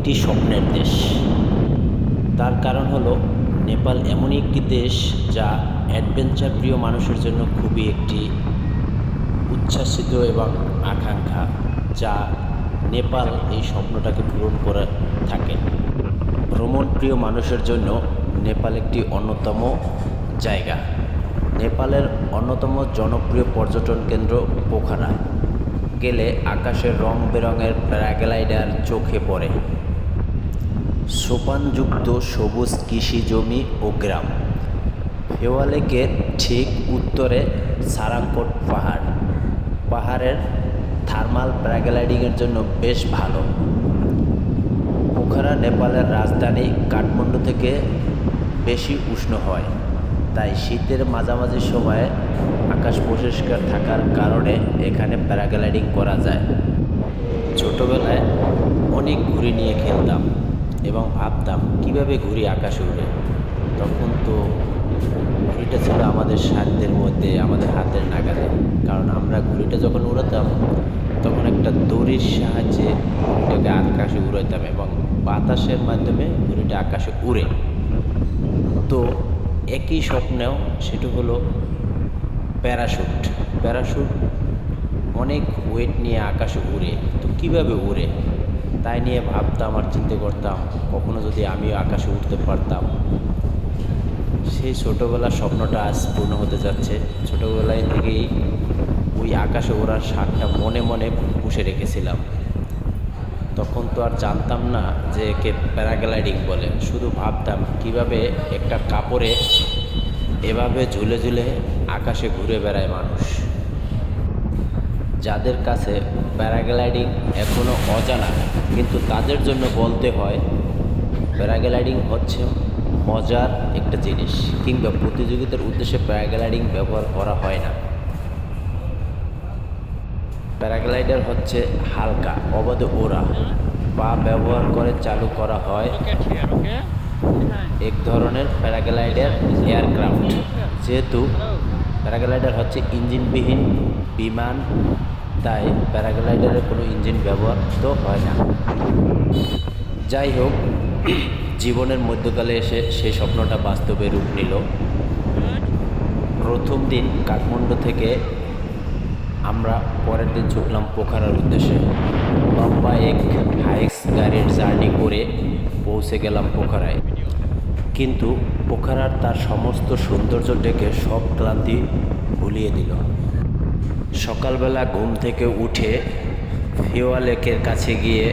একটি স্বপ্নের দেশ। তার কারণ হলো নেপাল এমনই একটি দেশ যা অ্যাডভেঞ্চার প্রিয় মানুষের জন্য খুবই একটি উচ্ছ্বাসিত এবং আকাঙ্ক্ষা, যা নেপাল এই স্বপ্নটাকে পূরণ করে থাকে। ভ্রমণ প্রিয় মানুষের জন্য নেপাল একটি অন্যতম জায়গা। নেপালের অন্যতম জনপ্রিয় পর্যটন কেন্দ্র পোখারা। গেলে আকাশের রং বেরঙের প্যারাগ্লাইডার চোখে পড়ে। সোপানযুক্ত সবুজ কৃষি জমি ও গ্রাম। ফেওয়া লেকের ঠিক উত্তরে সারাংকোট পাহাড়। পাহাড়ের থার্মাল প্যারাগ্লাইডিংয়ের জন্য বেশ ভালো। পোখারা নেপালের রাজধানী কাঠমান্ডু থেকে বেশি উষ্ণ হয়, তাই শীতের মাঝামাঝি সময়ে আকাশ পরিষ্কার থাকার কারণে এখানে প্যারাগ্লাইডিং করা যায়। ছোটোবেলায় অনেক ঘুড়ি নিয়ে খেলতাম এবং ভাবতাম কীভাবে ঘুড়ি আকাশে উড়ে। তখন তো ঘুড়িটা ছিল আমাদের সাধ্যের মধ্যে, আমাদের হাতের নাগালে, কারণ আমরা ঘুড়িটা যখন উড়াতাম তখন একটা দড়ির সাহায্যে ঘুড়িটাকে আকাশে উড়াইতাম এবং বাতাসের মাধ্যমে ঘুড়িটা আকাশে উড়ে। তো একই স্বপ্নেও সেটা হলো প্যারাশুট। প্যারাশুট অনেক ওয়েট নিয়ে আকাশে উড়ে, তো কীভাবে উড়ে তাই নিয়ে ভাবতাম আর চিন্তা করতাম, কখনো যদি আমিও আকাশে উঠতে পারতাম। সেই ছোটোবেলার স্বপ্নটা আজ পূর্ণ হতে যাচ্ছে। ছোটোবেলায় থেকেই ওই আকাশে ওড়ার স্বাদটা মনে মনে পুষে রেখেছিলাম। তখন তো আর জানতাম না যে একে প্যারাগ্লাইডিং বলে, শুধু ভাবতাম কিভাবে একটা কাপড়ে এভাবে ঝুলে ঝুলে আকাশে ঘুরে বেড়ায় মানুষ। যাদের কাছে প্যারাগ্লাইডিং এখনও অজানা, কিন্তু তাদের জন্য বলতে হয় প্যারাগ্লাইডিং হচ্ছে মজার একটা জিনিস, কিংবা প্রতিযোগিতার উদ্দেশ্যে প্যারাগ্লাইডিং ব্যবহার করা হয় না। প্যারাগ্লাইডার হচ্ছে হালকা অবাধে ওড়া, পা ব্যবহার করে চালু করা হয় এক ধরনের প্যারাগ্লাইডার এয়ারক্রাফট। যেহেতু প্যারাগ্লাইডার হচ্ছে ইঞ্জিনবিহীন বিমান, তাই প্যারাগ্লাইডারের কোনো ইঞ্জিন ব্যবহার তো হয় না। যাই হোক, জীবনের মধ্যকালে এসে সেই স্বপ্নটা বাস্তবে রূপ নিল। প্রথম দিন কাঠমান্ডু থেকে আমরা পরের দিন ছুটলাম পোখারার উদ্দেশ্যে। লম্বা এক হাইক্স গাড়ির জার্নি করে পৌঁছে গেলাম পোখারায়। কিন্তু পোখারার তার সমস্ত সৌন্দর্য ডেকে সব ক্লান্তি ভুলিয়ে দিল। সকালবেলা ঘুম থেকে উঠে ফেওয়া লেকের কাছে গিয়ে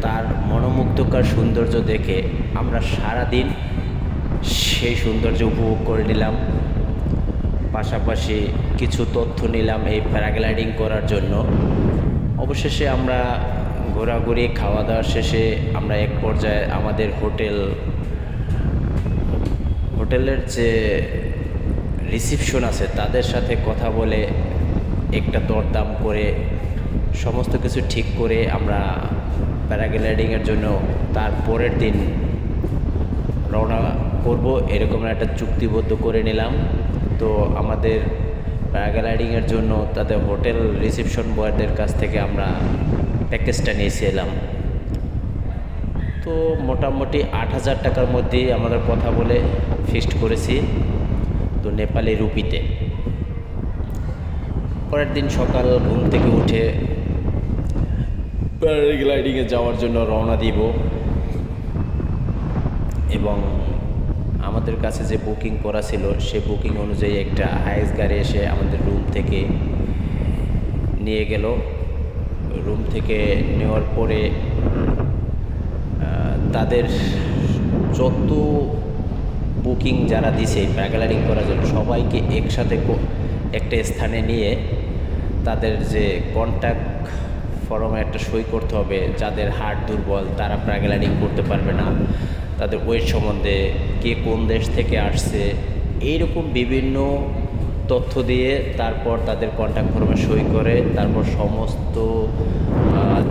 তার মনোমুগ্ধকর সৌন্দর্য দেখে আমরা সারাদিন সেই সৌন্দর্য উপভোগ করে নিলাম। পাশাপাশি কিছু তথ্য নিলাম এই প্যারাগ্লাইডিং করার জন্য। অবশেষে আমরা ঘোরাঘুরি খাওয়া দাওয়ার শেষে আমরা এক পর্যায়ে আমাদের হোটেলের যে রিসিপশন আছে তাদের সাথে কথা বলে একটা দরদাম করে সমস্ত কিছু ঠিক করে আমরা প্যারাগ্লাইডিংয়ের জন্য তার পরের দিন রওনা করব, এরকম একটা চুক্তিবদ্ধ করে নিলাম। তো আমাদের প্যারাগ্লাইডিংয়ের জন্য তাদের হোটেল রিসিপশন বয়দের কাছ থেকে আমরা প্যাকেজটা নিয়েছিলাম। তো মোটামুটি 8,000 টাকার মধ্যেই আমাদের কথা বলে ফিক্সড করেছি, তো নেপালি রুপিতে। পরের দিন সকাল ঘুম থেকে উঠে প্যারাগ্লাইডিংয়ে যাওয়ার জন্য রওনা দিব এবং আমাদের কাছে যে বুকিং করা ছিল সে বুকিং অনুযায়ী একটা হাইস গাড়ি এসে আমাদের রুম থেকে নিয়ে গেল। রুম থেকে নেওয়ার পরে তাদের যত বুকিং যারা দিছে প্যারাগ্লাইডিং করার জন্য সবাইকে একসাথে একটা স্থানে নিয়ে তাদের যে কন্ট্যাক্ট ফর্মে একটা সই করতে হবে। যাদের হার্ট দুর্বল তারা প্যারাগ্লাইডিং করতে পারবে না, তাদের ওয়েট সম্বন্ধে, কে কোন দেশ থেকে আসছে, এইরকম বিভিন্ন তথ্য দিয়ে তারপর তাদের কন্ট্যাক্ট ফর্মে সই করে তারপর সমস্ত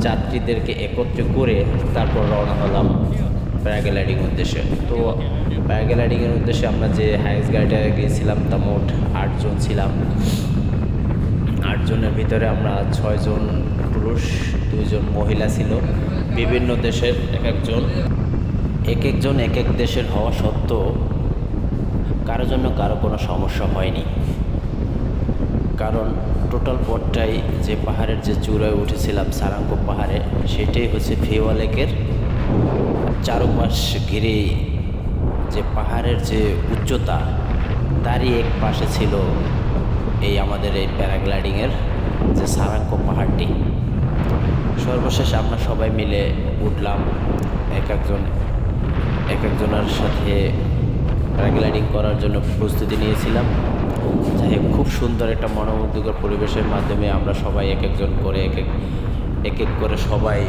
যাত্রীদেরকে একত্রে করে তারপর রওনা হলাম প্যারাগ্লাইডিং উদ্দেশ্যে। তো প্যারাগ্লাইডিংয়ের উদ্দেশ্যে আমরা যে হাইস গাড়িটা গিয়েছিলাম তা মোট 8 জন ছিলাম। 8 জনের ভিতরে আমরা 6 জন পুরুষ, 2জন মহিলা ছিল। বিভিন্ন দেশের এক একজন এক এক দেশের হওয়া সত্ত্বেও কারো জন্য কারো কোনো সমস্যা হয়নি। কারণ টোটাল পথটাই যে পাহাড়ের যে চূড়ায় উঠেছিলাম সারাঙ্গো পাহাড়ে, সেটাই হচ্ছে ফেওয়া লেকের চারপাশ ঘিরে যে পাহাড়ের যে উচ্চতা, তারই এক পাশে ছিল এই আমাদের এই প্যারাগ্লাইডিংয়ের যে সারাঙ্গো পাহাড়টি। সর্বশেষ আমরা সবাই মিলে উঠলাম, এক একজনের সাথে প্যারাগ্লাইডিং করার জন্য প্রস্তুতি নিয়েছিলাম। যাই হোক, খুব সুন্দর একটা মনোমুগ্ধকর পরিবেশের মাধ্যমে আমরা সবাই এক একজন করে এক এক করে সবাই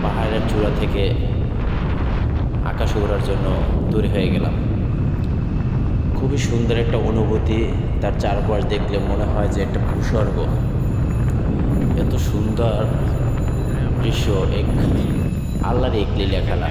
পাহাড়ের চূড়া থেকে আকাশে ওড়ার জন্য তৈরি হয়ে গেলাম। খুবই সুন্দর একটা অনুভূতি। তার চারপাশ দেখলে মনে হয় যে একটা ভূস্বর্গ। এত সুন্দর দৃশ্য এক আল্লাহর এক লীলা খেলা।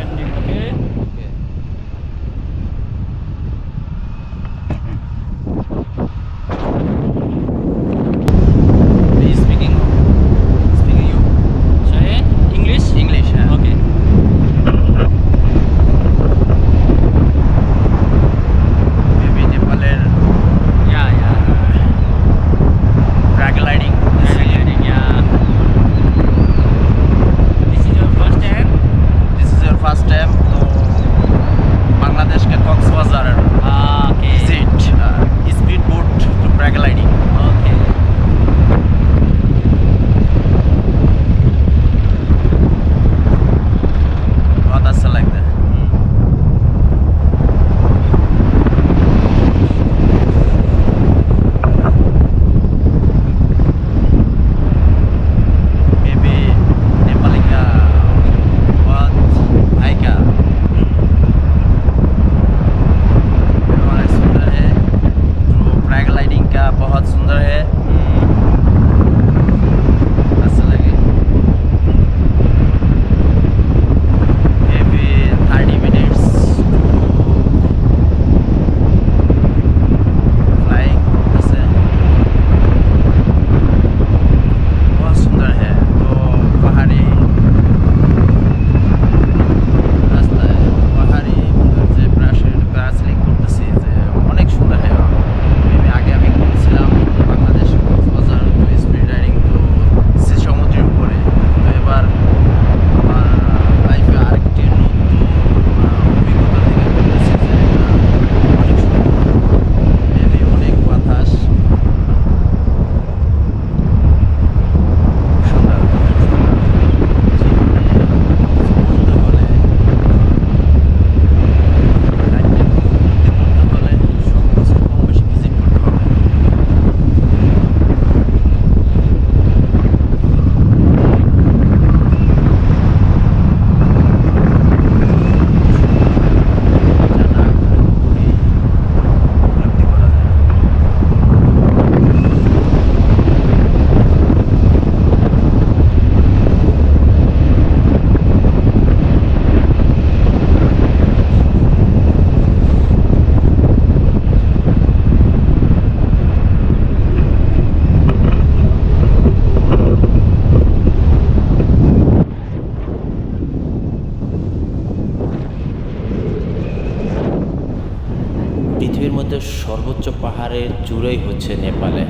পৃথিবীর মধ্যে সর্বোচ্চ পাহাড়ের চূড়াই হচ্ছে নেপালে,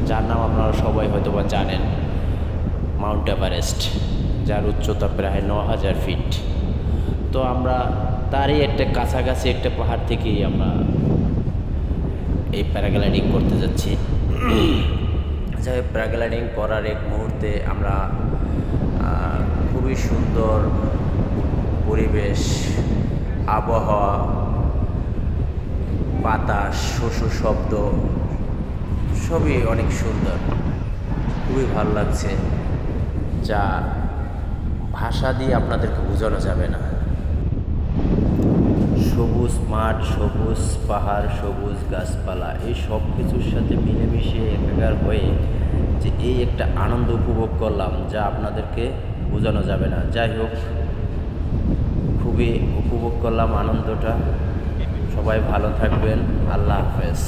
যার নাম আপনারা সবাই হয়তো বা জানেন, মাউন্ট এভারেস্ট, যার উচ্চতা প্রায় 9000 ফিট। তো আমরা তারই একটা কাছাকাছি একটা পাহাড় থেকেই আমরা এই প্যারাগ্লাইডিং করতে যাচ্ছি। যাই প্যারাগ্লাইডিং করার এক মুহূর্তে আমরা খুবই সুন্দর পরিবেশ, আবহাওয়া, বাতাস, শব্দ সবই অনেক সুন্দর, খুবই ভালো লাগছে, যা ভাষা দিয়ে আপনাদেরকে বোঝানো যাবে না। সবুজ মাঠ, সবুজ পাহাড়, সবুজ গাছপালা, এই সব কিছুর সাথে মিলেমিশে একাকার হয়ে যে এই একটা আনন্দ উপভোগ করলাম, যা আপনাদেরকে বোঝানো যাবে না। যাই হোক, খুবই উপভোগ করলাম আনন্দটা। সবাই ভালো থাকবেন। আল্লাহ হাফেজ।